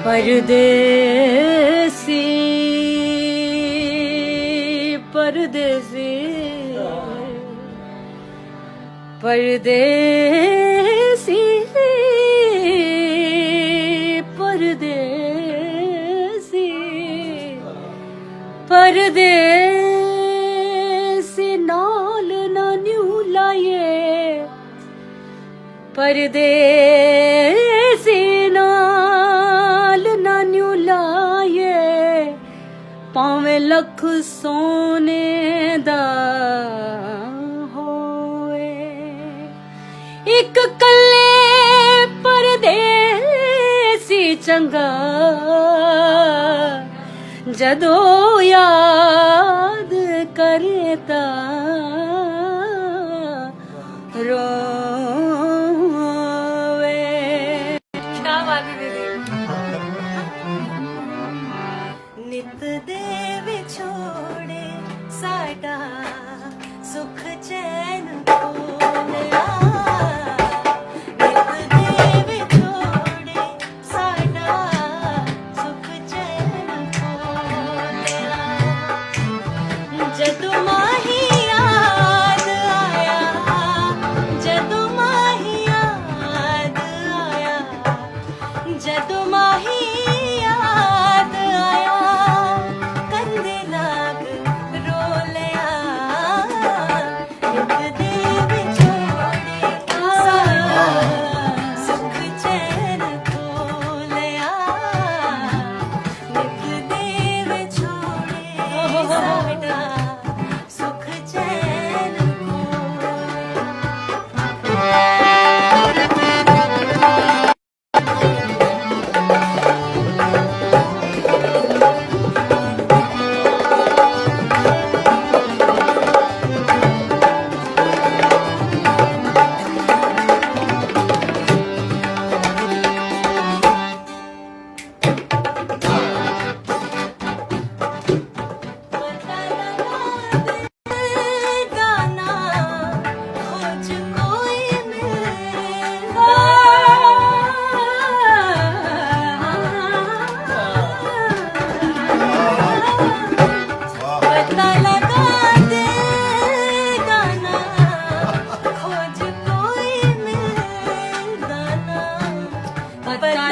परदेसी परदेसी परदेसी परदेसी परदेसी नाल ना न्यू लाए परदेसी नाल ना न्यू लाए भावें लख सोने दा होए एक कल्ले परदेसी चंगा जदों याद करे ता रोवे। क्या बात है दीदी। नित दे विछोड़े साडा सुख चैन खोलिया नित दे विछोड़े साडा सुख चैन खोलिया जदों माही याद आया जदों माही याद आया जदों माही याद आया कंधे लाग रो लिया नित दे विछोड़े साडा सुख चैन खोलिया नित दे विछोड़े साडा सुख चैन पता